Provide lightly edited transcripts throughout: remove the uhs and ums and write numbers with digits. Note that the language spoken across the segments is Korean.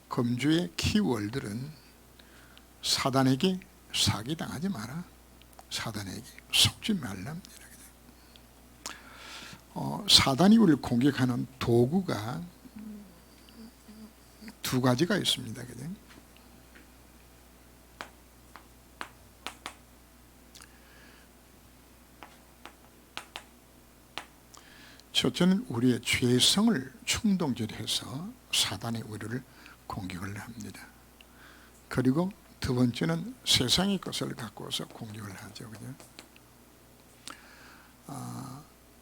금주의 키워드는 사단에게 사기당하지 마라, 사단에게 속지 말랍니다. 사단이 우리를 공격하는 도구가 두 가지가 있습니다. 그죠? 첫째는 우리의 죄성을 충동질해서 사단이 우리를 공격을 합니다. 그리고 두 번째는 세상의 것을 갖고서 공격을 하죠. 그죠?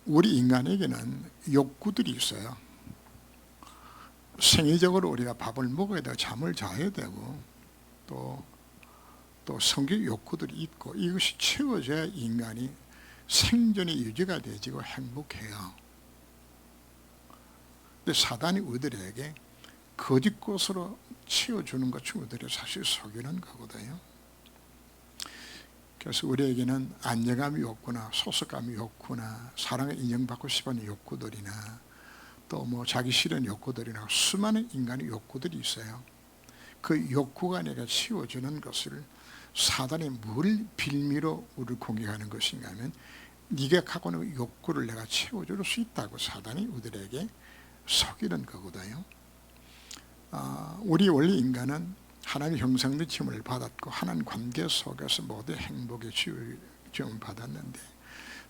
우리 인간에게는 욕구들이 있어요. 생리적으로 우리가 밥을 먹어야 되고 잠을 자야 되고 또 성적 욕구들이 있고, 이것이 채워져야 인간이 생존이 유지가 되지고 행복해요. 근데 사단이 우리들에게 거짓 것으로 채워주는 것이 우리들이 사실 속이는 거거든요. 그래서 우리에게는 안정감이 욕구나 소속감이 욕구나 사랑을 인정받고 싶어하는 욕구들이나 또 뭐 자기 싫은 욕구들이나 수많은 인간의 욕구들이 있어요. 그 욕구가 내가 채워주는 것을 사단이 뭘 빌미로 우리를 공격하는 것인가 하면, 네가 갖고 있는 욕구를 내가 채워줄 수 있다고 사단이 우리들에게 속이는 거거든요. 우리 원래 인간은 하나님의 형상된 지음을 받았고 하나님 관계 속에서 모두 행복에 지음을 받았는데,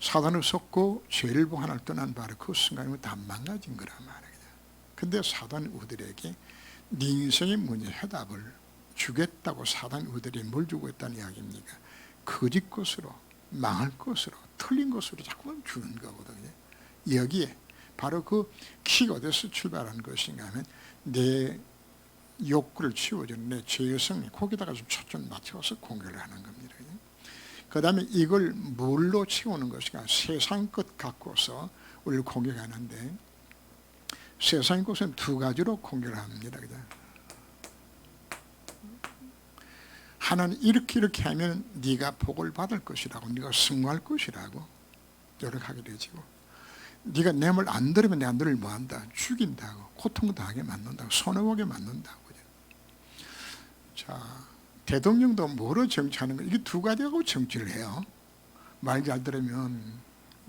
사단을 속고 죄를 하나를 떠난 바로 그 순간이면 다 망가진 거란 말이에요. 근데 사단이 우리들에게 네 인생의 문제 해답을 주겠다고 사단이 우리들이 뭘 주고 있다는 이야기입니까? 거짓 것으로, 망할 것으로, 틀린 것으로 자꾸만 주는 거거든요. 여기에 바로 그 키가 어디서 출발하는 것인가 하면 내 욕구를 치워주는 내 죄성이 거기다가 좀 초점 맞춰서 공격을 하는 겁니다. 그 다음에 이걸 뭘로 채우는 것인가? 세상 것 갖고서 우리를 공격하는데, 세상 것은 두 가지로 공격을 합니다. 하나는 이렇게 하면 네가 복을 받을 것이라고, 네가 승화할 것이라고 노력하게 되지고, 네가 내 말 안 들으면 내가 너를 뭐한다? 죽인다고, 고통당하게 만든다고, 손해보게 만든다고. 자, 대통령도 뭐로 정치하는 거? 이게 두 가지하고 정치를 해요. 말 잘 들으면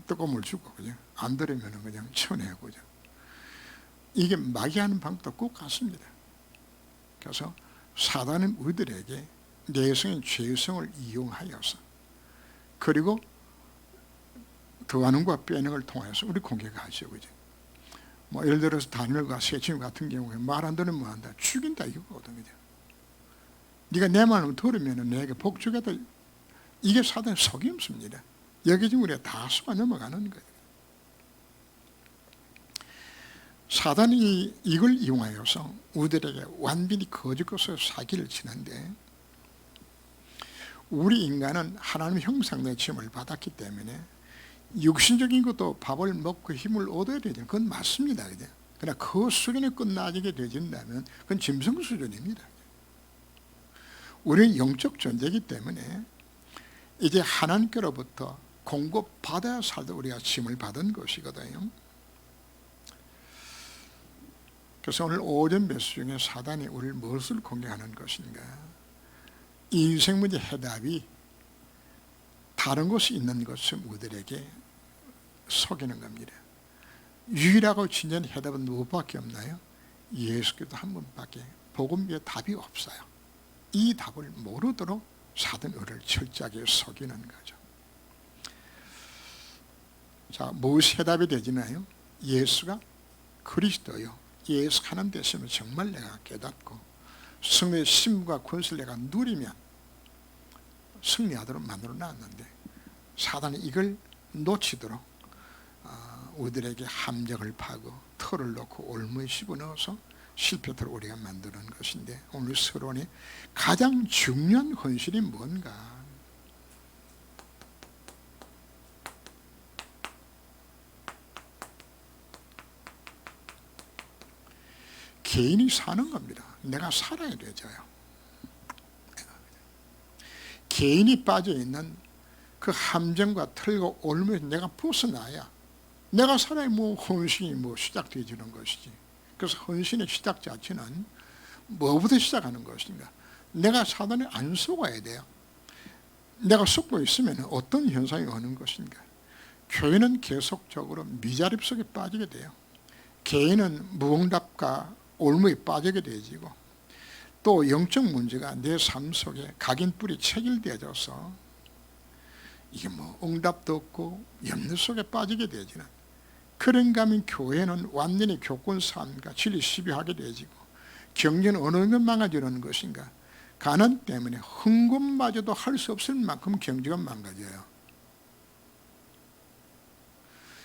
뜨거운 물 주고, 그죠? 안 들으면 그냥 쳐내고, 그죠? 이게 마귀하는 방법도 꼭 같습니다. 그래서 사단은 우리들에게 내성의 죄성을 이용하여서, 그리고 더하는과 빼는 걸 통해서 우리 공격하죠, 그죠? 뭐 예를 들어서 다니엘과 세침 같은 경우에 말 안 들으면 뭐 한다? 죽인다 이거거든, 그죠? 네가 내 말을 들으면 내게 복 주겠다. 이게 사단의 속임수입니다. 여기 지금 우리가 다 속아 넘어가는 거예요. 사단이 이걸 이용하여서 우리들에게 완전히 거짓 것을 사기를 치는데, 우리 인간은 하나님의 형상의 지음을 받았기 때문에 육신적인 것도 밥을 먹고 힘을 얻어야 되죠. 그건 맞습니다. 그러나 그 수준이 끝나지게 되진다면 그건 짐승 수준입니다. 우리는 영적 존재이기 때문에 이제 하나님께로부터 공급받아야 살다 우리가 짐을 받은 것이거든요. 그래서 오늘 오전 메시지 중에 사단이 우리를 무엇을 공격하는 것인가? 인생 문제 해답이 다른 곳에 있는 것을 우리들에게 속이는 겁니다. 유일하고 진정한 해답은 무엇밖에 없나요? 예수 그리스도 한 분밖에, 복음 외에 답이 없어요. 이 답을 모르도록 사단 우리를 철저하게 속이는 거죠. 자, 무엇이 해답이 되지나요? 예수가 그리스도요, 예수 하나님 되시면 정말 내가 깨닫고 성령의 힘과 권세를 내가 누리면 승리하도록 만들어 놨는데, 사단이 이걸 놓치도록 우리들에게 함정을 파고 털을 놓고 올무에 집어넣어서 실패토록 우리가 만드는 것인데, 오늘 서론의 가장 중요한 헌신이 뭔가? 개인이 사는 겁니다. 내가 살아야 되죠요. 개인이 빠져있는 그 함정과 털과 올무에서 내가 벗어나야 내가 살아야 뭐 헌신이 뭐 시작되어지는 것이지. 그래서 헌신의 시작 자체는 뭐부터 시작하는 것인가? 내가 사단에 안 속아야 돼요. 내가 속고 있으면 어떤 현상이 오는 것인가? 교회는 계속적으로 미자립 속에 빠지게 돼요. 개인은 무응답과 올무에 빠지게 되지고, 또 영적 문제가 내 삶 속에 각인뿔이 체질되어져서 이게 응답도 없고 염려 속에 빠지게 되지는, 그런가 하면 교회는 완전히 교권 삶과 진리 시비하게 되지고, 경제는 어느 정도 망가지는 것인가? 가난 때문에 헌금마저도 할 수 없을 만큼 경제가 망가져요.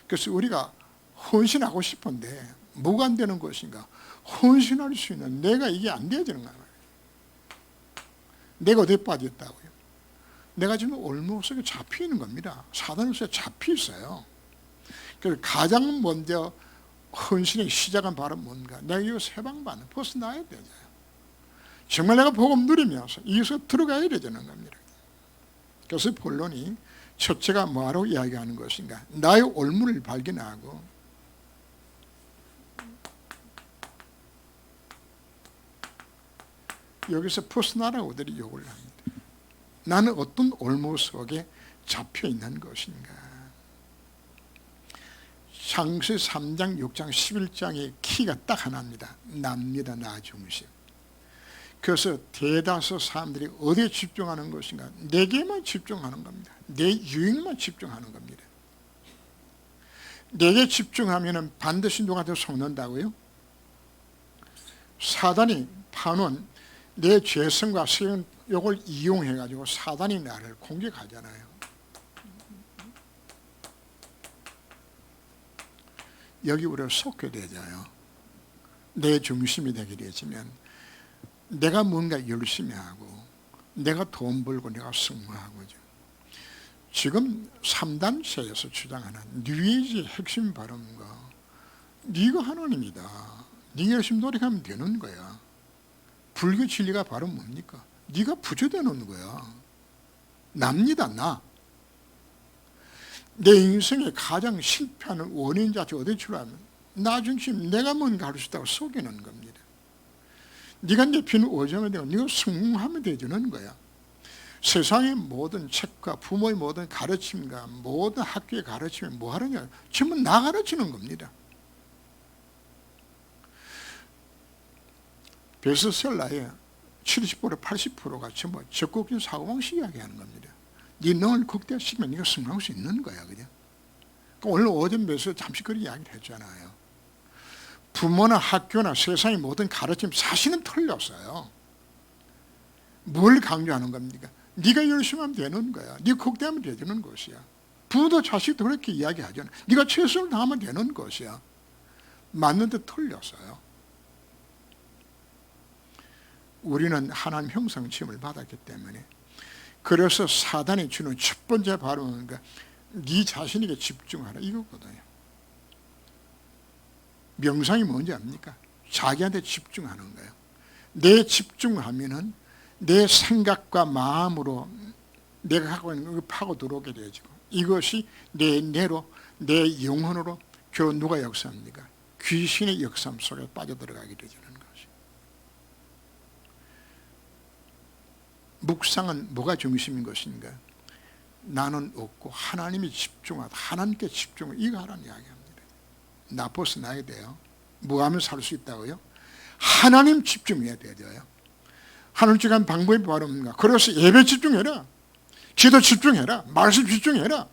그래서 우리가 헌신하고 싶은데 뭐가 안 되는 것인가? 헌신할 수 있는 내가 이게 안 되어지는 거예요. 내가 어디에 빠졌다고요? 내가 지금 올무 속에 잡혀 있는 겁니다. 사단 속에 잡혀 있어요. 그래서 가장 먼저 헌신의 시작은 바로 뭔가? 내가 이거 세방반 벗어나야 되죠. 정말 내가 복음 누리면서 이것을 들어가야 되는 겁니다. 그래서 본론이 첫째가 뭐하러 이야기하는 것인가? 나의 올무를 발견하고 여기서 벗어나라고들이 요구를 합니다. 나는 어떤 올무 속에 잡혀 있는 것인가? 창세기 3장, 6장, 11장의 키가 딱 하나입니다. 납니다. 나 중심. 그래서 대다수 사람들이 어디에 집중하는 것인가? 내게만 집중하는 겁니다. 내 유익만 집중하는 겁니다. 내게 집중하면 반드시 누구한테 속는다고요? 사단이 파는 내 죄성과 세운 이걸 이용해 가지고 사단이 나를 공격하잖아요. 여기 우리가 속게 되잖아요. 내 중심이 되게 되지면 내가 뭔가 열심히 하고 내가 돈 벌고 내가 승무하고, 지금 3단체에서 주장하는 뉴에이지 핵심 발언과 네가 하나님이다, 네가 열심히 노력하면 되는 거야. 불교 진리가 바로 뭡니까? 네가 부처되는 거야. 납니다. 내 인생에 가장 실패하는 원인 자체가 어디에 출하면 나 중심, 내가 뭔가 할 수 있다고 속이는 겁니다. 네가 내피는 오점에 대고 네가 성공하면 되주는 거야. 세상의 모든 책과 부모의 모든 가르침과 모든 학교의 가르침이 뭐 하느냐? 전부 나 가르치는 겁니다. 베스트셀러의 70% 80%가 전부 적극적인 사고방식 이야기하는 겁니다. 네 능을 극대화시키면 네가 성공할 수 있는 거야. 그냥. 그러니까 오늘 오전 배에서 잠시 그런 이야기를 했잖아요. 부모나 학교나 세상의 모든 가르침 사실은 틀렸어요. 뭘 강조하는 겁니까? 네가 열심히 하면 되는 거야. 네가 극대화하면 되는 것이야. 부모도 자식도 그렇게 이야기하잖아. 네가 최선을 다하면 되는 것이야. 맞는데 틀렸어요. 우리는 하나님 형상 취임을 받았기 때문에, 그래서 사단이 주는 첫 번째 발언은 네 자신에게 집중하라 이거거든요. 명상이 뭔지 압니까? 자기한테 집중하는 거예요. 내 집중하면은 내 생각과 마음으로 내가 갖고 있는 걸 파고 들어오게 되어지고, 이것이 내 뇌로, 내 영혼으로 결국 누가 역사합니까? 귀신의 역삼 속에 빠져들어가게 되는 것이. 묵상은 뭐가 중심인 것인가? 나는 없고 하나님이 집중하다, 하나님께 집중을 이거 하라는 이야기합니다. 나 벗어나야 돼요. 뭐 하면 살 수 있다고요? 하나님 집중해야 돼요. 하나님 집중하는 방법이 바로 뭔가? 그래서 예배 집중해라, 기도 집중해라, 말씀 집중해라.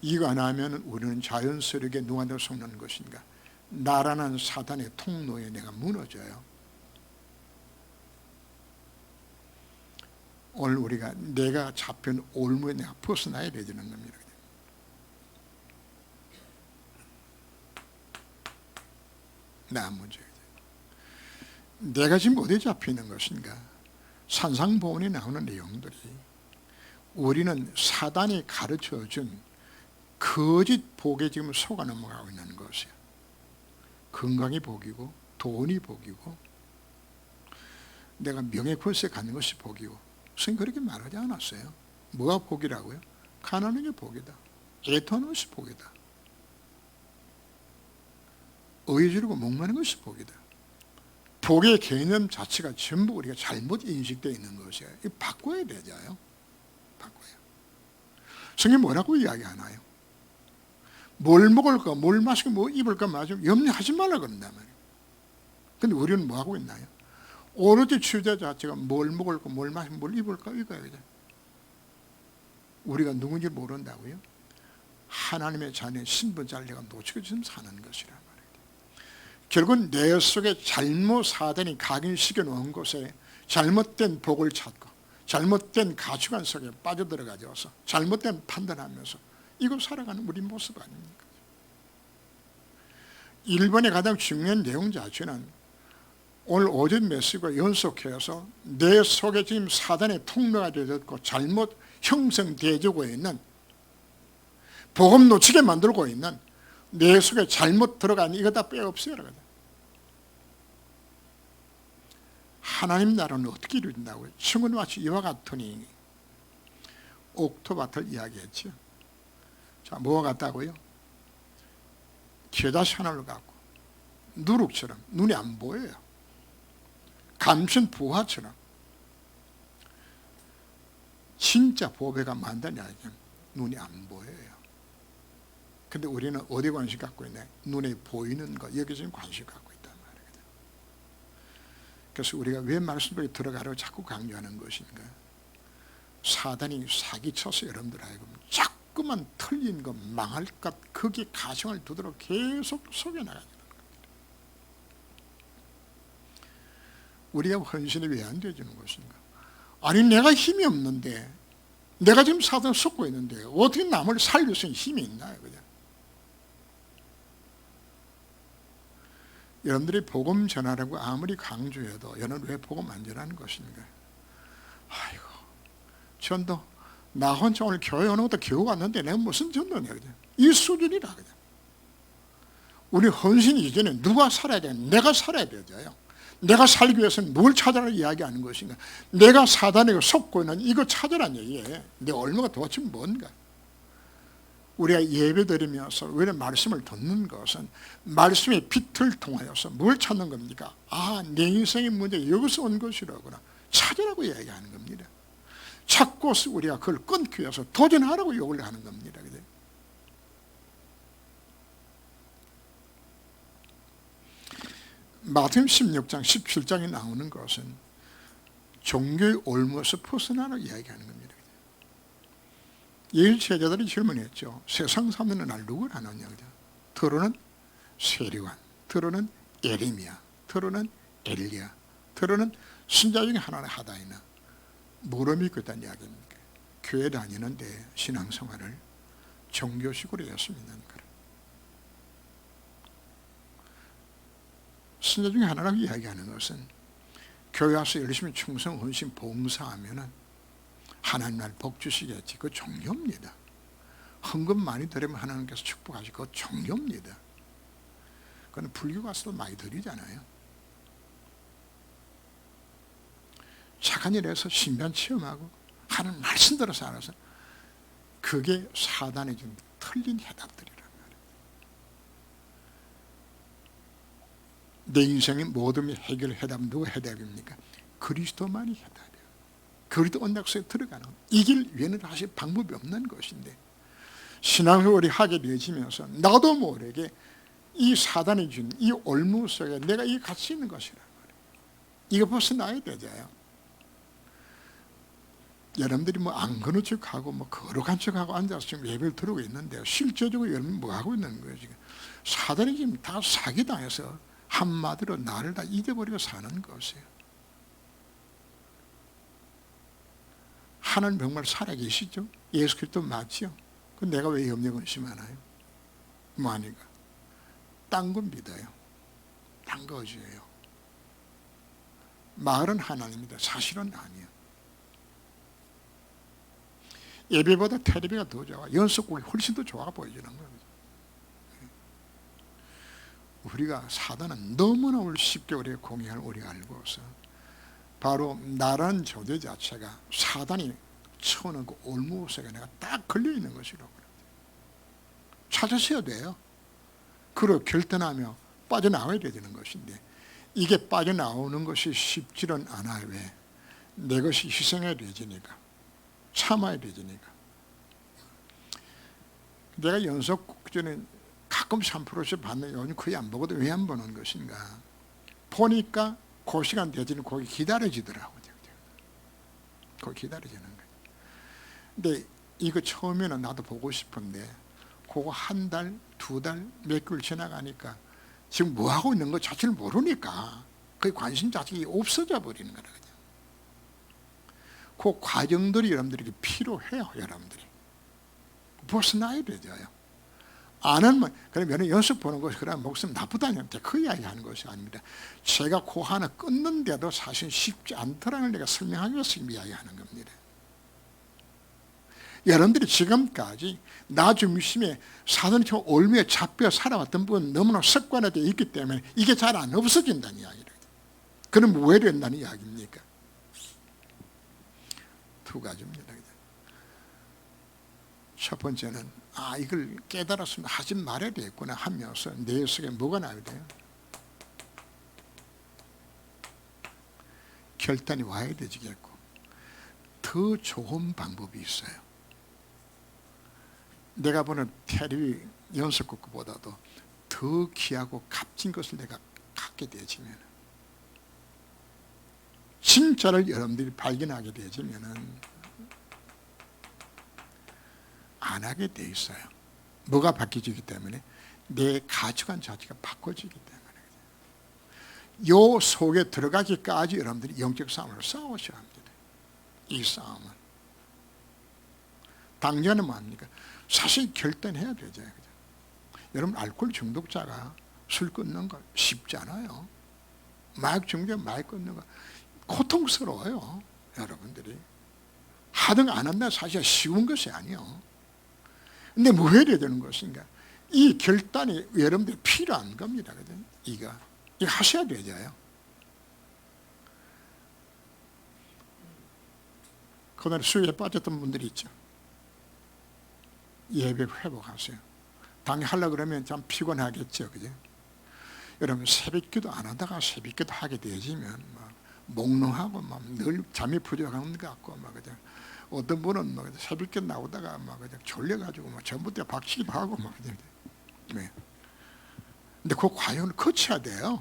이거 안 하면 우리는 자연스럽게 누구한테 속는 것인가? 나라는 사단의 통로에 내가 무너져요. 오늘 우리가 내가 잡힌 올무에 내가 벗어나야 되는 겁니다. 나 문제. 내가 지금 어디에 잡히는 것인가? 산상보훈에 나오는 내용들이 우리는 사단이 가르쳐준 거짓 복에 지금 속아 넘어가고 있는 것이에요. 건강이 복이고 돈이 복이고 내가 명예 권세 갖는 것이 복이고, 선생님 그렇게 말하지 않았어요? 뭐가 복이라고요? 가난한 게 복이다. 애통하는 것이 복이다. 의지르고 목마른 것이 복이다. 복의 개념 자체가 전부 우리가 잘못 인식되어 있는 것이에요. 이거 바꿔야 되잖아요. 바꿔요. 성경이 뭐라고 이야기하나요? 뭘 먹을까, 뭘 마실까, 뭐 입을까, 마실까 염려하지 말라 그런단 말이에요. 근데 우리는 뭐 하고 있나요? 오로지 주제 자체가 뭘 먹을까, 뭘 마실까, 뭘 입을까 이거예요. 우리가 누군지 모른다고요? 하나님의 자녀의 신분 자리가 놓치고 지금 사는 것이란 말이에요. 결국 내 속에 잘못 사단이 각인시켜 놓은 곳에 잘못된 복을 찾고 잘못된 가치관 속에 빠져들어가져서 잘못된 판단하면서 이거 살아가는 우리 모습 아닙니까? 1번의 가장 중요한 내용 자체는 오늘 오전 메시지가 연속해서 내 속에 지금 사단의 통로가 되었고 잘못 형성되어지고 있는 복음 놓치게 만들고 있는 내 속에 잘못 들어간 이거 다 빼없어요. 하나님 나라는 어떻게 이루어진다고요? 청은 마치 이와 같으니 옥토밭을 이야기했죠. 자, 뭐가 같다고요? 겨자씨 하나를 갖고 누룩처럼 눈에 안 보여요. 감춘 부화처럼 진짜 보배가 많다냐 눈이 안 보여요. 근데 우리는 어디 관심 갖고 있냐? 눈에 보이는 거 여기 지금 관심 갖고 있단 말이거든. 그래서 우리가 왜 말씀을 들어가라고 자꾸 강조하는 것인가? 사단이 사기쳐서 여러분들 알고 자꾸만 틀린 것 망할 것 거기에 가정을 두도록 계속 속여나가는 겁니다. 우리가 헌신이 왜 안 되어지는 것인가? 아니 내가 힘이 없는데 내가 지금 사단을 쏟고 있는데 어떻게 남을 살릴 수 있는 힘이 있나요? 그냥? 여러분들이 복음 전하라고 아무리 강조해도 여러분 왜 복음 안 전하는 것인가? 아이고 전도 나 혼자 오늘 교회 오는 것도 겨우 왔는데 내가 무슨 전도냐 그냥. 이 수준이라 그냥. 우리 헌신 이전에 누가 살아야 돼? 내가 살아야 되죠. 내가 살기 위해서는 뭘 찾아라 이야기하는 것인가? 내가 사단에게 속고 있는 이거 찾아라는 얘기예요. 내 얼마가 도대체 뭔가? 우리가 예배 드리면서 우리의 말씀을 듣는 것은 말씀의 빛을 통하여서 뭘 찾는 겁니까? 아, 내 인생의 문제 여기서 온 것이라구나. 찾으라고 이야기하는 겁니다. 찾고 우리가 그걸 끊기 위해서 도전하라고 요구를 하는 겁니다. 마태복음 16장 17장에 나오는 것은 종교의 올무에서 벗어나라고 이야기하는 겁니다. 예수 제자들이 질문했죠. 세상 사람들은 날 누구를 아느냐? 들어는 세리관, 들어는 예레미야, 들어는 엘리야, 들어는 신자 중에 하나는 하다이나 뭐로 믿고 있다는 이야기입니까? 교회 다니는데 신앙생활을 종교식으로 했습니다. 신자 중에 하나라고 이야기하는 것은 교회 와서 열심히 충성, 헌신, 봉사하면은 하나님 날 복 주시겠지. 그거 종교입니다. 헌금 많이 드리면 하나님께서 축복하시. 그거 종교입니다. 그건 불교 가서도 많이 드리잖아요. 착한 일 해서 신변 체험하고 하나님 말씀 들어서 알아서 그게 사단의 좀 틀린 해답들이란 말이에요. 내 인생의 모든 해결 해답 누가 해답입니까? 그리스도만이 해답이에요. 그리스도 언약속에 들어가는 이 길 위에는 사실 방법이 없는 것인데 신앙생활이 하게 되어지면서 나도 모르게 이 사단이 준 이 올무 속에 내가 이 같이 있는 것이란 말이에요. 이거 벗어나야 되잖아요. 여러분들이 뭐 안 그런 척하고 뭐 거룩한 척하고 앉아서 지금 예배를 들고 있는데 실제적으로 여러분 뭐 하고 있는 거예요? 지금 사단이 지금 다 사기당해서 한마디로 나를 다 잊어버리고 사는 것이에요. 하나님 정말 살아계시죠? 예수 그리스도 맞죠? 그럼 내가 왜 염려 근심하나요? 뭐하니까? 딴 건 믿어요. 딴 거 의지해요. 말은 하나님입니다. 사실은 아니에요. 예배보다 텔레비가 더 좋아. 연속곡이 훨씬 더 좋아 보이지는 거예요. 우리가 사단은 너무나 쉽게 우리가 공략을 우리가 알고서 바로 나라는 존재 자체가 사단이 쳐오는 그 올무속에 내가 딱 걸려있는 것이라고 찾으셔야 돼요. 그걸 결단하며 빠져나와야 되는 것인데 이게 빠져나오는 것이 쉽지는 않아요. 왜? 내 것이 희생해야 되지니까, 참아야 되지니까. 내가 연속 전에 가끔 3%씩 받는, 요즘 거의 안 보거든. 왜 안 보는 것인가? 보니까 그 시간 되지는 거기 기다려지더라고요. 거기 기다려지는 거예요. 근데 이거 처음에는 나도 보고 싶은데 그거 한 달, 두 달, 몇 개월 지나가니까 지금 뭐 하고 있는 것 자체를 모르니까 그 관심 자체가 없어져 버리는 거라. 그 과정들이 여러분들에게 필요해요. 여러분들이 벗어나야 되죠요. 안 하면, 그러면 연습 보는 것이 그러면 목숨 나쁘다는 그 이야기 하는 것이 아닙니다. 제가 그 하나 끊는데도 사실 쉽지 않더라는 걸 내가 설명하기 위해서 이야기하는 겁니다. 여러분들이 지금까지 나 중심에 사단처럼 올무에 잡혀 살아왔던 부분은 너무나 습관화되어 있기 때문에 이게 잘 안 없어진다는 이야기를. 그럼 왜 된다는 이야기입니까? 두 가지입니다. 첫 번째는 이걸 깨달았으면 하지 말아야 되겠구나 하면서 내 속에 뭐가 나야 돼요? 결단이 와야 되겠고, 더 좋은 방법이 있어요. 내가 보는 테레비 연습곡보다도 더 귀하고 값진 것을 내가 갖게 되지면, 진짜를 여러분들이 발견하게 되지면은 안 하게 돼 있어요. 뭐가 바뀌어지기 때문에? 내 가치관 자체가 바꿔지기 때문에. 요 속에 들어가기까지 여러분들이 영적 싸움을 싸우셔야 합니다. 이 싸움은 당장은 뭐합니까? 사실 결단해야 되죠. 여러분, 알코올 중독자가 술 끊는 거 쉽지 않아요. 마약 중독자 마약 끊는 거 고통스러워요. 여러분들이 하든 안 한다 사실 쉬운 것이 아니에요. 근데 뭐 해야 되는 것인가? 이 결단이 여러분들이 필요한 겁니다. 이거 하셔야 되죠. 그날 수요에 빠졌던 분들이 있죠. 예배 회복하세요. 당연히 하려고 그러면 참 피곤하겠죠. 그죠? 여러분, 새벽기도 안 하다가 새벽기도 하게 되지면 막 몽롱하고 막 늘 잠이 부족한 것 같고 막 그죠? 어떤 분은 막 새벽기도 나오다가 막 그냥 졸려가지고 막 전부터 박치기도 하고 막 그죠? 네. 근데 그 과정을 거쳐야 돼요.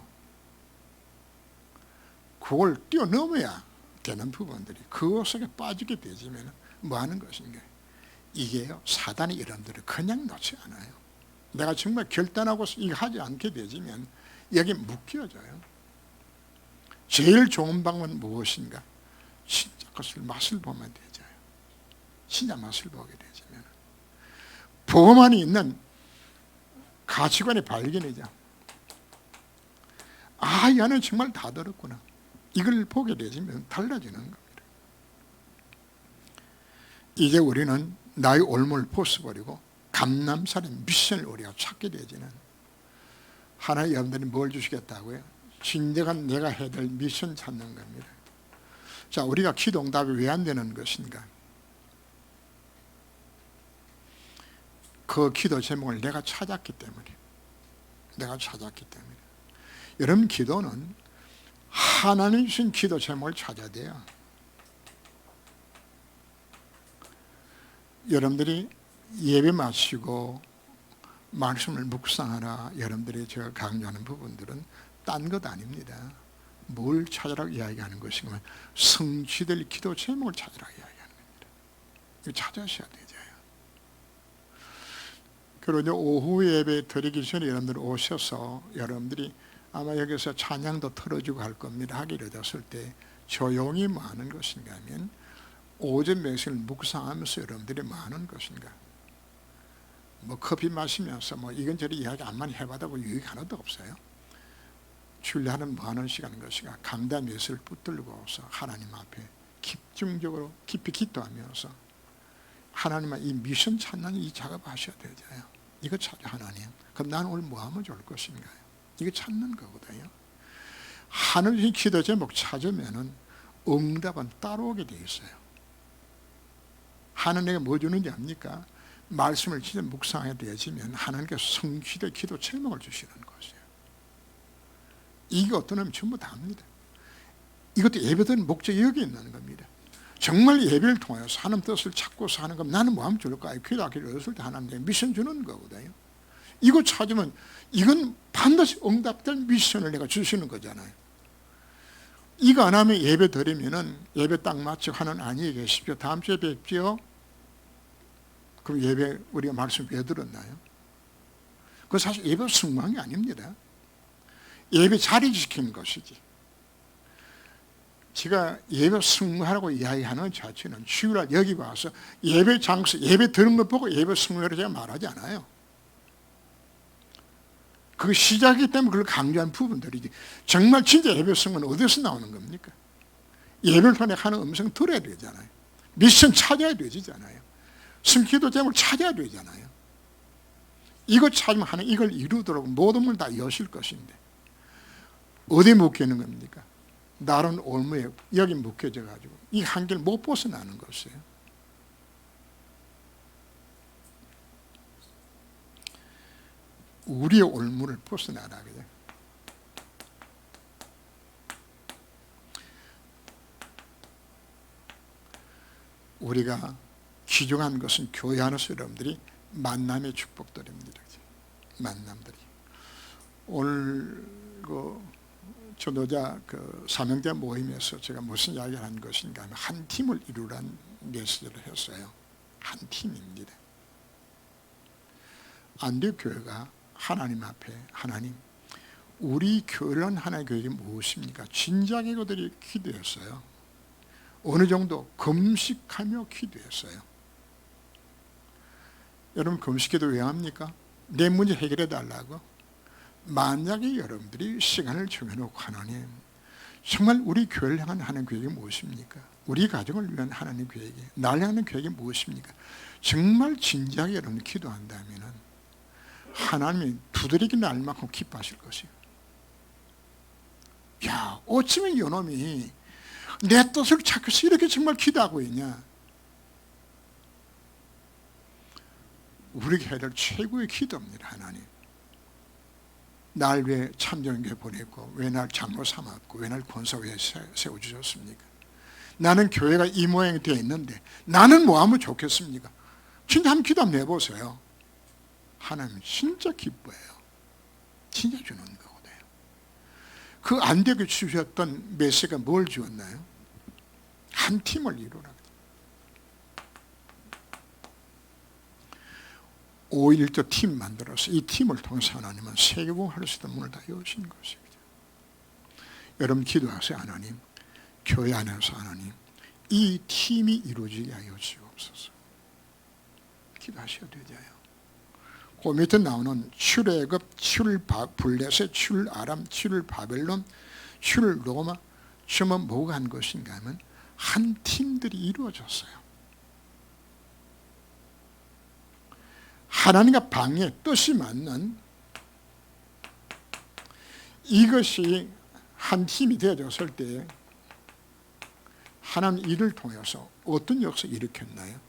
그걸 뛰어넘어야 되는 부분들이 그 속에 빠지게 되지면 뭐 하는 것인가? 이게요, 사단이 여러분들을 그냥 놓지 않아요. 내가 정말 결단하고 이거 하지 않게 되지면 여기 묶여져요. 제일 좋은 방법은 무엇인가? 진짜 그것을 맛을 보면 되죠. 진짜 맛을 보게 되지면 보험 안에 있는 가치관의 발견이죠. 얘는 정말 다 들었구나. 이걸 보게 되면 달라지는 겁니다. 이제 우리는 나의 올무를 벗어버리고 감남산의 미션을 우리가 찾게 되지는, 하나님 여러분들이 뭘 주시겠다고요? 진정한 내가 해야 될 미션 찾는 겁니다. 자, 우리가 기도 응답이 왜 안 되는 것인가? 그 기도 제목을 내가 찾았기 때문에. 여러분, 기도는 하나님 주신 기도 제목을 찾아야 돼요. 여러분들이 예배 마치고 말씀을 묵상하라, 여러분들이 제가 강조하는 부분들은 딴 것 아닙니다. 뭘 찾으라고 이야기하는 것인가? 성취될 기도 제목을 찾으라고 이야기하는 겁니다. 이거 찾으셔야 되죠. 그리고 이제 오후 예배 드리기 전에 여러분들 오셔서 여러분들이 아마 여기서 찬양도 틀어주고 할 겁니다. 하기를 됐을 때 조용히 뭐 하는 것인가 하면, 오전 메시지를 묵상하면서 여러분들이 뭐 하는 것인가? 뭐 커피 마시면서 뭐 이건저런 이야기 안만 해봐도 유익 하나도 없어요. 주일날은 뭐 하는 시간인 것인가? 강단 메시지를 붙들고서 하나님 앞에 집중적으로 깊이 기도하면서 하나님은 이 미션 찾는 이 작업을 하셔야 되잖아요. 이거 찾아 하나님. 그럼 나는 오늘 뭐 하면 좋을 것인가요? 이거 찾는 거거든요. 하늘의 기도 제목 찾으면은 응답은 따라오게 돼 있어요. 하나님께 뭐 주는지 압니까? 말씀을 진짜 묵상하게 되어지면 하나님께서 성취된 기도 제목을 주시는 것이에요. 이게 어떤 하면 전부 다 합니다. 이것도 예배드리는 목적이 여기 있는 겁니다. 정말 예배를 통해서 하나님 뜻을 찾고서 하는 건 나는 뭐 하면 좋을까? 기도하기를 어렸을 때 하나님 미션 주는 거거든요. 이거 찾으면 이건 반드시 응답될 미션을 내가 주시는 거잖아요. 이거 안 하면 예배 드리면은 예배 딱 마치고 하는 안녕히 계십시오. 다음 주에 뵙죠. 그럼 예배 우리가 말씀 왜 들었나요? 그건 사실 예배 승무한 게 아닙니다. 예배 자리 지키는 것이지. 제가 예배 승무하라고 이야기하는 자체는 주일날 여기 와서 예배 장소, 예배 드는 것 보고 예배 승무하라고 제가 말하지 않아요. 그 시작이기 때문에 그걸 강조한 부분들이지. 정말 진짜 예배 승무는 어디서 나오는 겁니까? 예배를 통해 하는 음성 들어야 되잖아요. 미션 찾아야 되잖아요. 숨기도 제목을 찾아야 되잖아요. 이거 찾으면 하나님 이걸 이루도록 모든 걸 다 여실 것인데 어디 묶이는 겁니까? 나른 올무에 여기 묶여져 가지고 이 한계를 못 벗어나는 것이에요. 우리의 올무를 벗어나라 그래. 우리가 귀중한 것은 교회 안에서 여러분들이 만남의 축복들입니다. 만남들이. 오늘 전도자 사명자 모임에서 제가 무슨 이야기를 한 것인가 하면 한 팀을 이루라는 메시지를 했어요. 한 팀입니다. 안디옥교회가 하나님 앞에 하나님 우리 교회란 하나의 교회가 무엇입니까? 진작에 그들이 기도했어요. 어느 정도 금식하며 기도했어요. 여러분 금식기도 왜 합니까? 내 문제 해결해 달라고. 만약에 여러분들이 시간을 정해놓고 하나님 정말 우리 교회를 향한 하나님 계획이 무엇입니까? 우리 가정을 위한 하나님 계획이 나를 향한 계획이 무엇입니까? 정말 진지하게 여러분이 기도한다면 하나님이 두드리기 날 만큼 기뻐하실 것이에요. 야, 어쩌면 이놈이 내 뜻을 찾고서 이렇게 정말 기도하고 있냐. 우리 교회를 최고의 기도입니다. 하나님 날 왜 참전교회 보냈고 왜 날 장로 삼았고 왜 날 권사위에 세워주셨습니까? 나는 교회가 이 모양이 되어 있는데 나는 뭐 하면 좋겠습니까? 진짜 한번 기도 한번 내보세요. 하나님 진짜 기뻐해요. 진짜 주는 거거든요. 그 안되게 주셨던 메시지가 뭘 주었나요? 한 팀을 이루라. 5.1조 팀 만들어서 이 팀을 통해서 하나님은 세계복음할 수 있는 문을 다 여신 것입니다. 여러분 기도하세요. 하나님 교회 안에서 하나님 이 팀이 이루어지게 하여 주옵소서. 기도하셔야 되잖아요. 그 밑에 나오는 출애굽, 출블레셋, 출아람, 출바벨론, 출로마 주면 뭐가 한 것인가 하면 한 팀들이 이루어졌어요. 하나님과 방의 뜻이 맞는 이것이 한 팀이 되어졌을 때 하나님 이를 통해서 어떤 역사를 일으켰나요?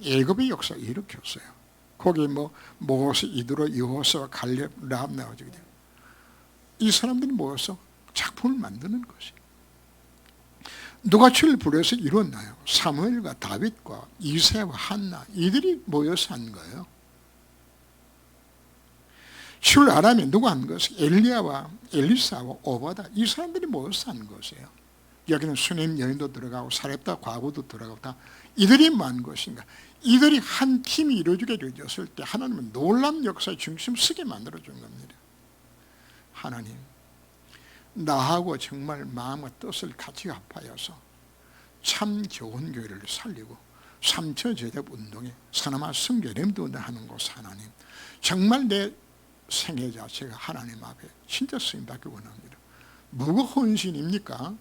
애굽의 역사를 일으켰어요. 거기 모세, 이드로, 여호수아, 갈렙, 라합 나오죠. 이 사람들이 모여서 작품을 만드는 것이. 누가 주를 부려서 이뤘나요? 사무엘과 다윗과 이새와 한나 이들이 모여서 한 거예요. 출아람이 누가 한 것이 엘리야와 엘리사와 오바다 이 사람들이 모여서 한 것이에요. 여기는 수넴 여인도 들어가고 사렙다 과부도 들어가고 다 이들이 뭐 한 것인가? 이들이 한 팀이 이루어지게 되었을 때 하나님은 놀라운 역사의 중심을 서게 만들어준 겁니다. 하나님 나하고 정말 마음과 뜻을 같이 합하여서 참 좋은 교회를 살리고 3차 제답 운동에 사나마 성결렘도 하는 곳 하나님 정말 내 생애 자체가 하나님 앞에 진짜 쓰임받기 원합니다. 뭐가 헌신입니까?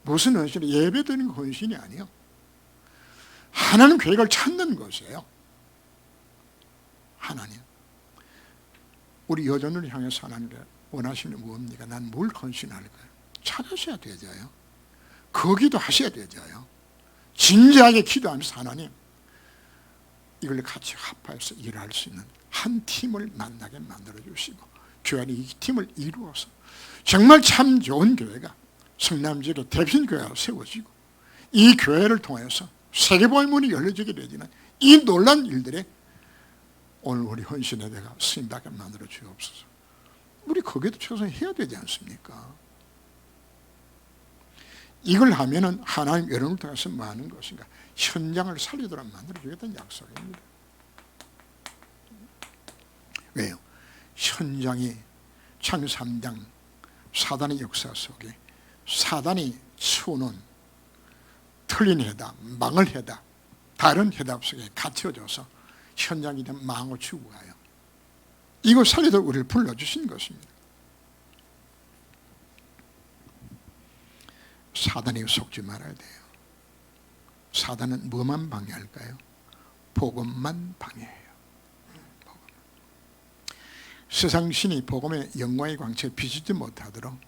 무슨 헌신이 예배드리는 헌신이 아니에요. 하나님 계획을 찾는 것이에요. 하나님 우리 여전을 향해서 하나님께 원하시는 무엇입니까? 난 뭘 헌신할까요? 찾으셔야 되잖아요. 거기도 하셔야 되잖아요. 진지하게 기도하면서 하나님 이걸 같이 합하여서 일할 수 있는 한 팀을 만나게 만들어 주시고 교회 안에 이 팀을 이루어서 정말 참 좋은 교회가 성남 지역의 대표적인 교회가 세워지고 이 교회를 통해서 세계보의 문이 열려지게 되지는 이 놀란 일들에 오늘 우리 헌신의 대가 쓰임받게 만들어 주옵소서. 우리 거기에도 최소한 해야 되지 않습니까? 이걸 하면은 하나님 여러분을 통해서 뭐 하는 것인가? 현장을 살리도록 만들어 주겠다는 약속입니다. 왜요? 현장이 창세기 3장 사단의 역사 속에 사단이 치우는 틀린 해답, 망을 해답, 다른 해답 속에 갇혀져서 현장이 된 망을 치우고 가요. 이걸 살리도록 우리를 불러주신 것입니다. 사단에게 속지 말아야 돼요. 사단은 뭐만 방해할까요? 복음만 방해해요. 복음. 세상 신이 복음의 영광의 광채에 비치지 못하도록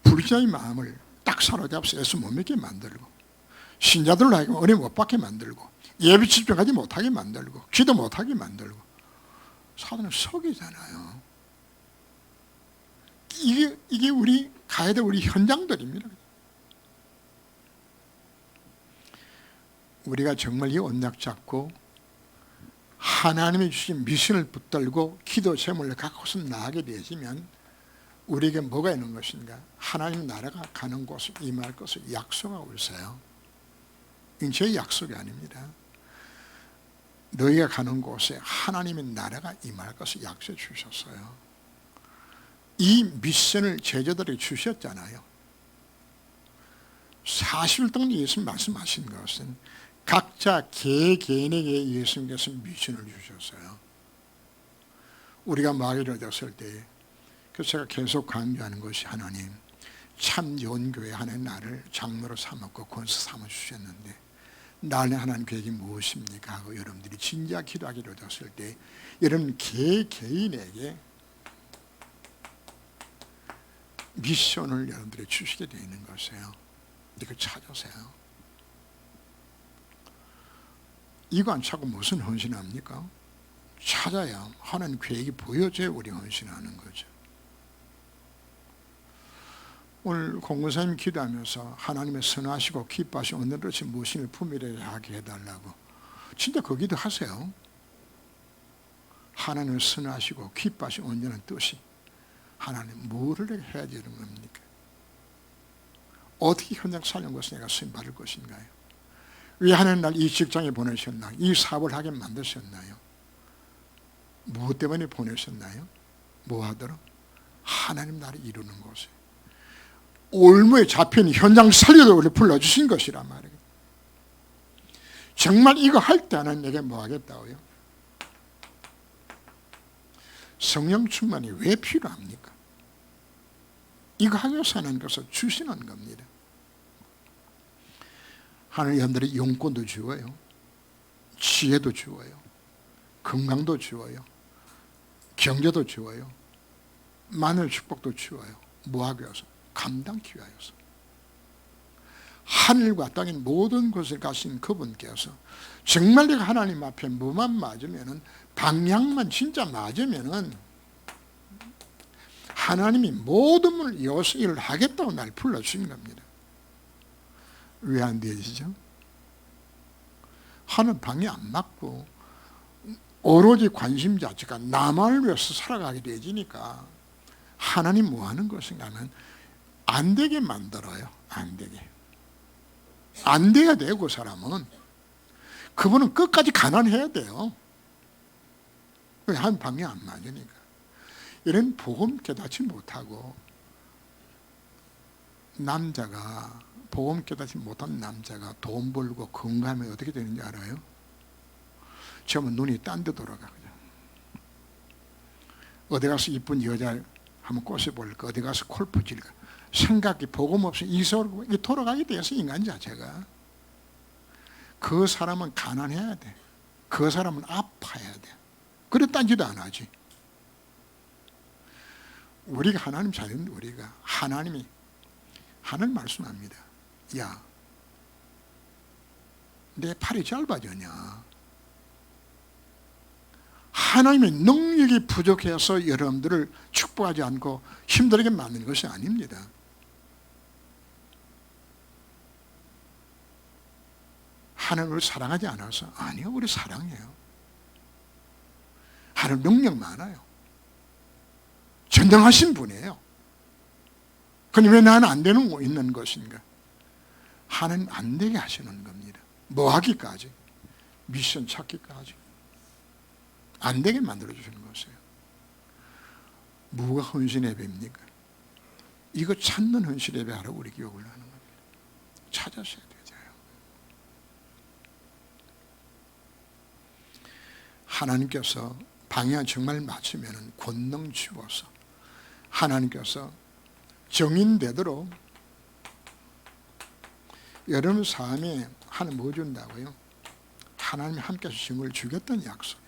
불신의 마음을 딱 사로잡아서 예수 못 믿게 만들고 신자들로 하여금 은혜 못 받게 만들고 예배 집중하지 못하게 만들고 기도 못하게 만들고 사단은 속이잖아요. 이게 우리 가야 될 우리 현장들입니다. 우리가 정말 이 언약 잡고 하나님이 주신 미션을 붙들고 기도 제목을 갖고서 나가게 되시면 우리에게 뭐가 있는 것인가? 하나님 나라가 가는 곳을 임할 것을 약속하고 있어요. 이건 제 약속이 아닙니다. 너희가 가는 곳에 하나님의 나라가 임할 것을 약속해 주셨어요. 이 미션을 제자들에게 주셨잖아요. 40일 동안 예수님 말씀하신 것은 각자 개개인에게 예수님께서 미션을 주셨어요. 우리가 마귀를 얻었을 때 그래서 제가 계속 강조하는 것이 하나님 참 좋은 교회 하나님 나를 장로로 삼았고 권수 삼아주셨는데 나는 하나님 계획이 무엇입니까? 하고 여러분들이 진지하게 기도하기를 얻었을 때 여러분 개개인에게 미션을 여러분들이 주시게 되어 있는 것이에요. 이걸 찾으세요. 이거 안 찾고 무슨 헌신합니까? 찾아야 하나님 계획이 보여져야 우리 헌신하는 거죠. 오늘 공무사님 기도하면서 하나님의 선하시고 기뻐하시고 은혜로우신 무엇을 품위를 하게 해달라고 진짜 그 기도 하세요. 하나님의 선하시고 기뻐하시고 온전한 뜻이 하나님 뭐를 해야 되는 겁니까? 어떻게 현장 살는 것을 내가 쓰임 받을 것인가요? 왜 하나님 날 이 직장에 보내셨나요? 이 사업을 하게 만드셨나요? 무엇 때문에 보내셨나요? 뭐 하도록? 하나님 나를 이루는 곳에 올무에 잡힌 현장 살리도록 우리를 불러주신 것이란 말이에요. 정말 이거 할 때 하나님 내게 뭐 하겠다고요? 성령 충만이 왜 필요합니까? 이거 하기 위해서 하는 것을 주시는 겁니다. 하나님 여러분들이 용건도 주어요. 지혜도 주어요. 건강도 주어요. 경제도 주어요. 마늘 축복도 주어요. 뭐 하기 위해서? 감당하기 위하여서. 하늘과 땅의 모든 것을 가신 그분께서 정말 내가 하나님 앞에 뭐만 맞으면은 방향만 진짜 맞으면은 하나님이 모든 문을 여서 일을 하겠다고 날 불러주신 겁니다. 왜 안 되시죠? 하는 방향 안 맞고 오로지 관심 자체가 나만을 위해서 살아가게 되지니까 하나님 뭐 하는 것인가 하면 안 되게 만들어요. 안 되게. 안 돼야 돼요. 그 사람은. 그분은 끝까지 가난해야 돼요. 한 방향 안 맞으니까. 이런 복음 깨닫지 못하고 남자가 복음 깨닫지 못한 남자가 돈 벌고 건강하면 어떻게 되는지 알아요? 처음에 눈이 딴 데 돌아가. 그냥. 어디 가서 이쁜 여자 한번 꼬셔볼까? 어디 가서 골프 칠까? 생각이 복음 없이 이소로 돌아가게 돼서 인간 자체가. 그 사람은 가난해야 돼. 그 사람은 아파야 돼. 그래 딴지도 안 하지. 우리가 하나님 자녀인데 우리가 하나님이 하나님 말씀합니다. 야, 내 팔이 짧아졌냐? 하나님의 능력이 부족해서 여러분들을 축복하지 않고 힘들게 만드는 것이 아닙니다. 하나님을 사랑하지 않아서? 아니요, 우리 사랑해요. 하나님 능력 많아요. 전능하신 분이에요. 그런데 왜 나는 안 되는 거 있는 것인가? 하나님 안 되게 하시는 겁니다. 뭐 하기까지? 미션 찾기까지. 안 되게 만들어주시는 것이에요. 뭐가 헌신 예배입니까? 이거 찾는 헌신 예배 하라고 우리 교육을 하는 겁니다. 찾아셔야 되죠. 하나님께서 방향 정말 맞추면 권능 주어서 하나님께서 정인되도록 여러분 삶에 하나님 뭐 준다고요? 하나님이 함께해서 힘을 주겠다는 약속입니다.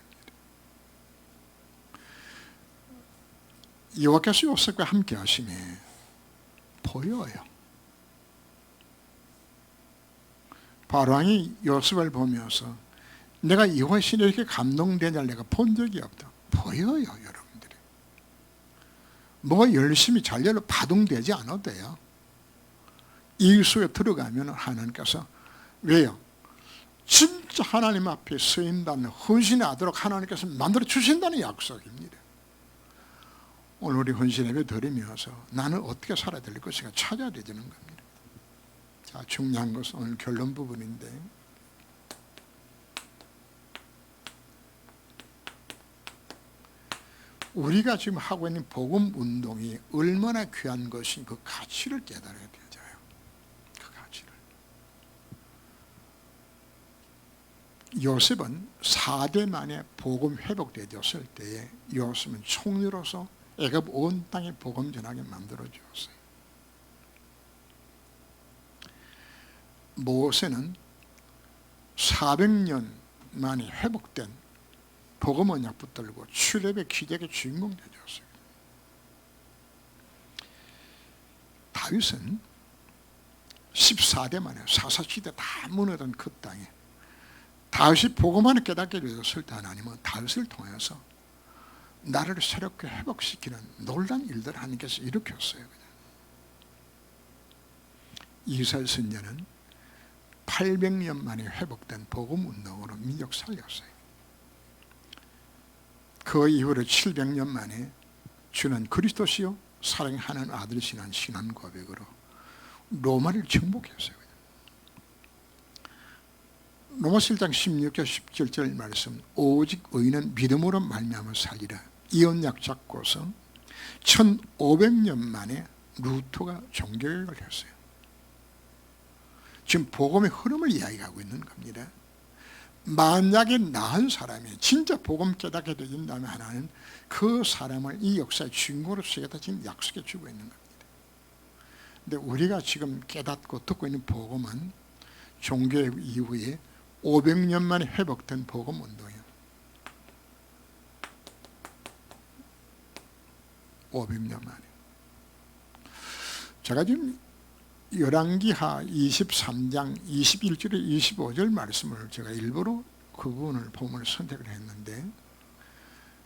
여호와께서 요셉과 함께 하시니 보여요. 바로왕이 요셉을 보면서 내가 여호와의 신에 이렇게 감동되냐를 내가 본 적이 없다. 보여요, 여러분들이. 뭐가 열심히 잘려도 파동되지 않아도 돼요. 이 속에 들어가면 하나님께서 왜요? 진짜 하나님 앞에 서인다는 헌신하도록 하나님께서 만들어 주신다는 약속입니다. 오늘 우리 헌신 예배 드리면서 나는 어떻게 살아야 될 것인가 찾아야 되는 겁니다. 자, 중요한 것은 오늘 결론 부분인데 우리가 지금 하고 있는 복음 운동이 얼마나 귀한 것인 그 가치를 깨달아야 되죠. 그 가치를. 요셉은 4대 만에 복음 회복되었을 때에 요셉은 총리로서 애굽 온 땅에 복음 전하게 만들어 주었어요. 모세는 400년 만에 회복된 복음 언약 붙들고 출애굽의 기적의 주인공 되었어요. 다윗은 14대 만에 사사시대 다 무너진 그 땅에 다윗이 복음 안에 깨닫게 되었을 때 하나님은 다윗을 통해서 나라를 새롭게 회복시키는 놀라운 일들을 하나님께서 일으켰어요. 이스라엘 선녀는 800년 만에 회복된 복음 운동으로 민족 살렸어요. 그 이후로 700년 만에 주는 그리스도시요 사랑하는 아들이시는 신앙 고백으로 로마를 정복했어요. 로마서 1장 16절 17절 말씀 오직 의인은 믿음으로 말미암아 살리라. 이 언약 잡고서 1500년 만에 루터가 종교개혁을 했어요. 지금 복음의 흐름을 이야기하고 있는 겁니다. 만약에 나은 사람이 진짜 복음 깨닫게 되진다면 하나는 그 사람을 이 역사의 주인공으로 쓰겠다 지금 약속해 주고 있는 겁니다. 근데 우리가 지금 깨닫고 듣고 있는 복음은 종교개혁 이후에 500년 만에 회복된 복음 운동이에요. 500년 만에. 제가 지금 열왕기하 23장 21절에 25절 말씀을 제가 일부러 그분을 본문을 선택을 했는데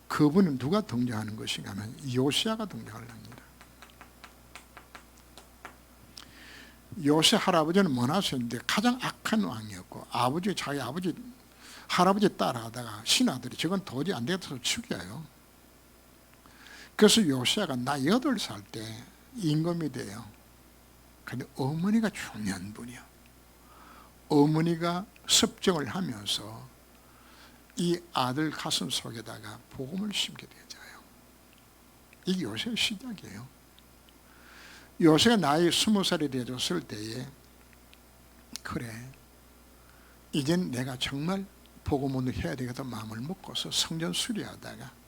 그분은 누가 등장하는 것인가 하면 요시야가 등장을 합니다. 요시 할아버지는 머나세인데 가장 악한 왕이었고 자기 아버지 할아버지 따라하다가 신하들이 저건 도저히 안 되겠어서 죽여요. 그래서 요시야가 나 8살 때 임금이 돼요. 근데 어머니가 중요한 분이요. 어머니가 습정을 하면서 이 아들 가슴 속에다가 복음을 심게 되어요. 이게 요새의 시작이에요. 요새가 나이 20살이 되었을 때에 그래 이젠 내가 정말 복음을 해야 되겠다 마음을 먹고서 성전 수리하다가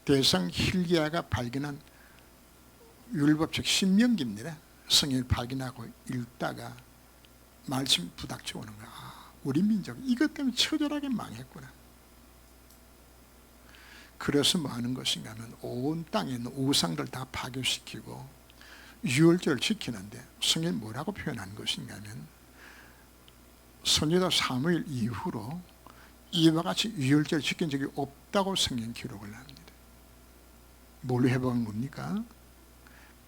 대상 hilki야가 발견한 율법책 신명기입니다. 성경을 발견하고 읽다가 말씀 부닥쳐 오는 거야. 우리 민족 이것 때문에 처절하게 망했구나. 그래서 뭐 하는 것인가 하면 온 땅에 있는 우상들 다 파괴시키고 유월절을 지키는데 성경이 뭐라고 표현한 것인가 하면 선지자 사무엘 이후로 이와 같이 유혈제를 지킨 적이 없다고 성경 기록을 합니다. 뭘로 회복한 겁니까?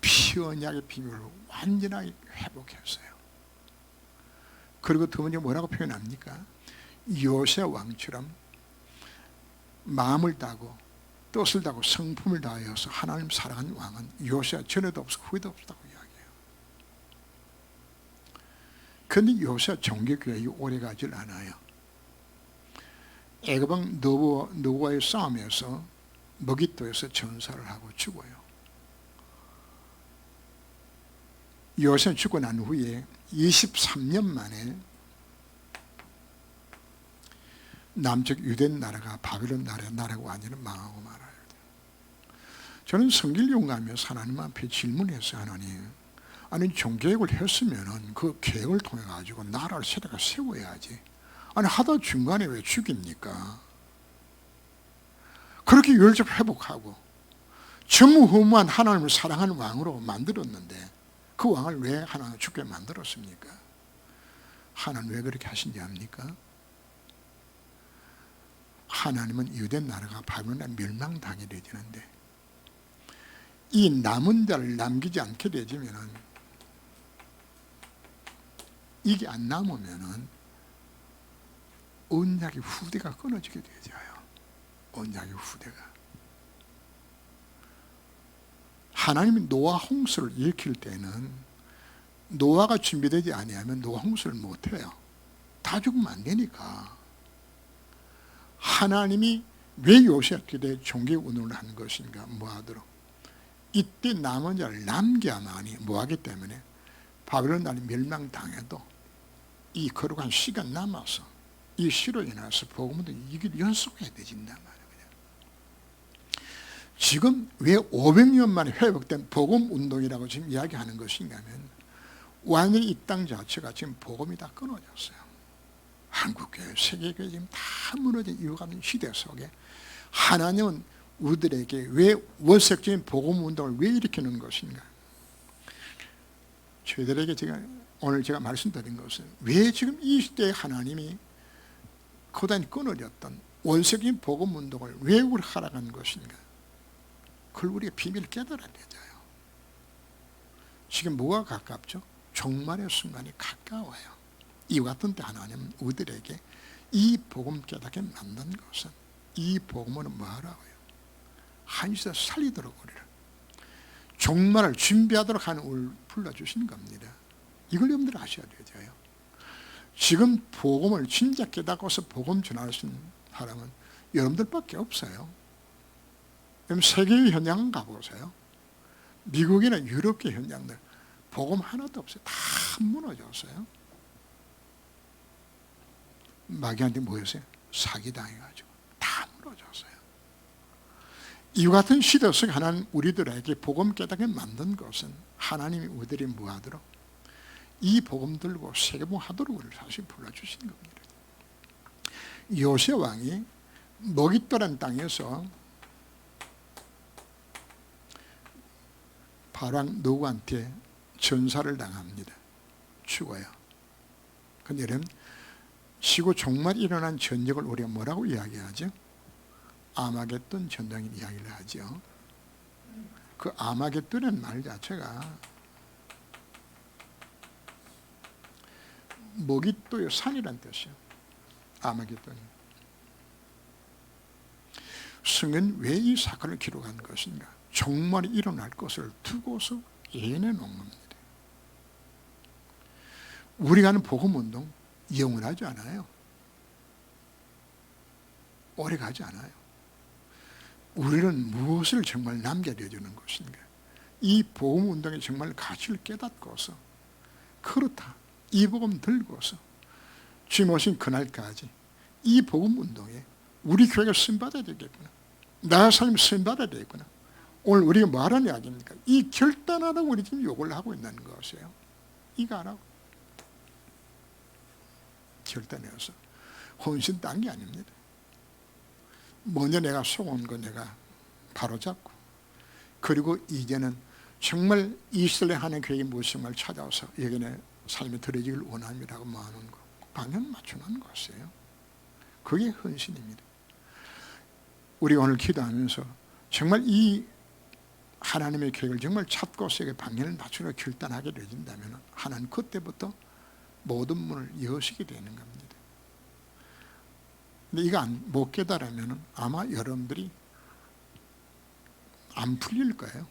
피 언약의 비밀로 완전하게 회복했어요. 그리고 두 번째 뭐라고 표현합니까? 요새 왕처럼 마음을 다하고 뜻을 다하고 성품을 다하여서 하나님 사랑하는 왕은 요새 전에도 없고 후에도 없다고 이야기해요. 그런데 요새 종교교육이 오래가질 않아요. 애굽왕 느고와의 싸움에서 머깃도에서 전사를 하고 죽어요. 요새 죽고 난 후에 23년 만에 남쪽 유대 나라가 바벨론 나라가 완전히 망하고 말아요. 저는 성경을 용감하면서 하나님 앞에 질문했어요. 하나님, 아니 종교개혁을 했으면 그 계획을 통해 가지고 나라를 세워야지. 아니 하다 중간에 왜 죽입니까? 그렇게 율적 회복하고 전무후무한 하나님을 사랑하는 왕으로 만들었는데 그 왕을 왜 하나님 죽게 만들었습니까? 하나님 왜 그렇게 하신지 압니까? 하나님은 유대 나라가 바벨론에 멸망당해 되지는데 이 남은 자를 남기지 않게 되지면은, 이게 안 남으면은 언약의 후대가 끊어지게 되죠. 언약의 후대가. 하나님이 노아 홍수를 일으킬 때는 노아가 준비되지 아니하면 노아 홍수를 못해요. 다 죽으면 안 되니까. 하나님이 왜 요셉에게 종교운동을 하는 것인가? 뭐하도록 이때 남은 자를 남겨야만이 뭐하기 때문에 바벨론 나라에 멸망당해도 이 거룩한 시간 남아서 이 시로 인해서 복음도 이길 연속해야 되진단 말이에요. 지금 왜 500년 만에 회복된 복음운동이라고 지금 이야기하는 것인가 하면 완전히 이 땅 자체가 지금 복음이 다 끊어졌어요. 한국교회, 세계교회 지금 다 무너진 이유가 없는 시대 속에 하나님은 우리들에게 왜 원색적인 복음운동을 왜 일으키는 것인가? 저희들에게 오늘 제가 말씀드린 것은 왜 지금 이 시대에 하나님이 고단히 끊어졌던 원색적인 복음운동을 왜 우리 하락한 것인가? 그걸 우리가 비밀을 깨달아야 되죠. 지금 뭐가 가깝죠? 종말의 순간이 가까워요. 이와 같은 때 하나님은 우리들에게 이 복음 깨닫게 만든 것은 이 복음은 뭐하라고요? 한시대 살리도록 우리를 종말을 준비하도록 하는 우리를 불러주신 겁니다. 이걸 여러분들 아셔야 되죠. 지금 복음을 진짜 깨닫고서 복음 전할 수 있는 사람은 여러분들밖에 없어요. 그럼 세계의 현장 가보세요. 미국이나 유럽계 현장들 복음 하나도 없어요. 다 무너졌어요. 마귀한테 뭐였어요? 사기당해가지고 다 무너졌어요. 이와 같은 시대 속에 하나님 우리들에게 복음 깨닫게 만든 것은 하나님이 우리들이 뭐하도록 이 복음 들고 세계복음하도록 우리를 사실 불러주신 겁니다. 요새 왕이 머깃도란 땅에서 바로왕 느고한테 전사를 당합니다. 죽어요. 근데 여러분, 지구 종말이 일어난 전쟁을 우리가 뭐라고 이야기하죠? 아마겟돈 전쟁을 이야기를 하죠. 그 아마겟돈이라는 말 자체가 머깃도의 산이란 뜻이에요. 아마겟돈이. 성경은 왜 이 사건을 기록한 것인가? 종말이 일어날 것을 두고서 예언해 놓은 겁니다. 우리가 하는 복음운동 영원하지 않아요. 오래가지 않아요. 우리는 무엇을 정말 남겨주는 것인가? 이 복음운동의 정말 가치를 깨닫고서 그렇다. 이 복음 들고서 주님 오신 그날까지 이 복음운동에 우리 교회가 쓰임받아야 되겠구나. 나 삶이 쓰임받아야 되겠구나. 오늘 우리가 뭐 하라는 이야기입니까? 이 결단하라고 우리 지금 요구를 하고 있는 것이에요. 이거 하라고. 결단해서 헌신 딴 게 아닙니다. 먼저 내가 속은 거 내가 바로잡고, 그리고 이제는 정말 이스라엘 하나님 교회의 모습을 찾아서 여기에 삶에 들어지길 원합니다고 마하는 거 방향 맞추는 것이에요. 그게 헌신입니다. 우리가 오늘 기도하면서 정말 이 하나님의 계획을 정말 찾고 세계 방향을 맞추려 결단하게 되진다면 하나님 그때부터 모든 문을 여시게 되는 겁니다. 근데 이거 못 깨달으면 아마 여러분들이 안 풀릴 거예요.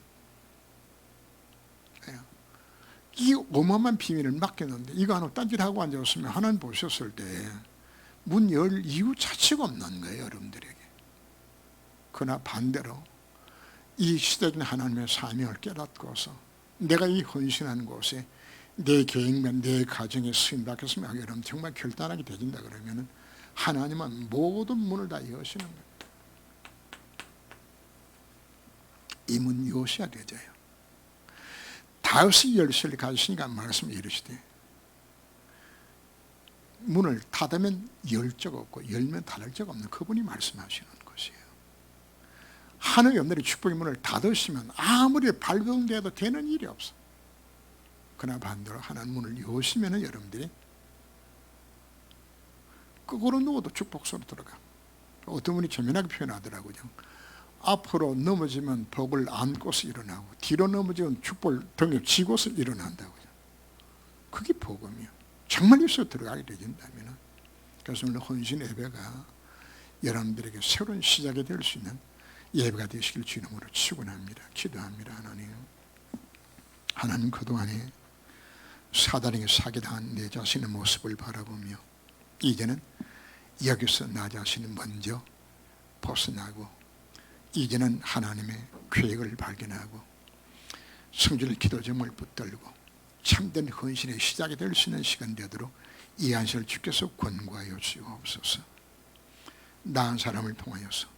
이 어마어마한 비밀을 맡겼는데 이거 하나 딴짓하고 앉았으면 하나님 보셨을 때 문 열 이유 자체가 없는 거예요, 여러분들에게. 그러나 반대로 이 시대적인 하나님의 사명을 깨닫고서 내가 이 헌신하는 곳에 내 계획만 내 가정에 쓰임받겠으면 여러분 정말 결단하게 되진다 그러면 하나님은 모든 문을 다 여시는 거예요. 이 문 여셔야 되져요. 다윗이 열쇠를 가지시니까 말씀을 이르시되 문을 닫으면 열 적 없고 열면 닫을 적 없는 그분이 말씀하시는 것이에요. 하늘의 여러분들이 축복의 문을 닫으시면 아무리 발견돼도 되는 일이 없어. 그러나 반대로 하나님 문을 여시면 여러분들이 거꾸로 누워도 축복 속으로 들어가. 어떤 분이 재미나게 표현하더라고요. 앞으로 넘어지면 복을 안고서 일어나고 뒤로 넘어지면 축복을 등에 쥐고서 일어난다고요. 그게 복음이에요. 정말 예수 들어가게 되진다면. 그래서 오늘 헌신 예배가 여러분들에게 새로운 시작이 될 수 있는 예배가 되시길 주님으로 축원합니다. 기도합니다. 하나님 그동안에 사단에게 사기당한 내 자신의 모습을 바라보며 이제는 여기서 나 자신이 먼저 벗어나고 이제는 하나님의 계획을 발견하고 성질 기도 제목을 붙들고 참된 헌신의 시작이 될 수 있는 시간 되도록 이 안식을 주께서 권고하여 주옵소서. 나은 사람을 통하여서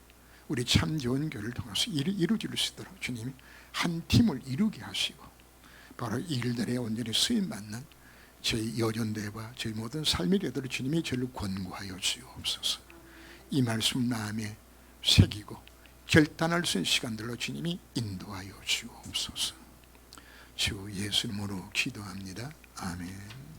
우리 참 좋은 교회를 통해서 일이 이루어질 수 있도록 주님이 한 팀을 이루게 하시고 바로 이 일들에 온전히 쓰임받는 저희 여전대와 저희 모든 삶의 되도록 주님이 저를 권고하여 주옵소서. 이 말씀 마음에 새기고 결단할 수 있는 시간들로 주님이 인도하여 주옵소서. 주 예수 이름으로 기도합니다. 아멘.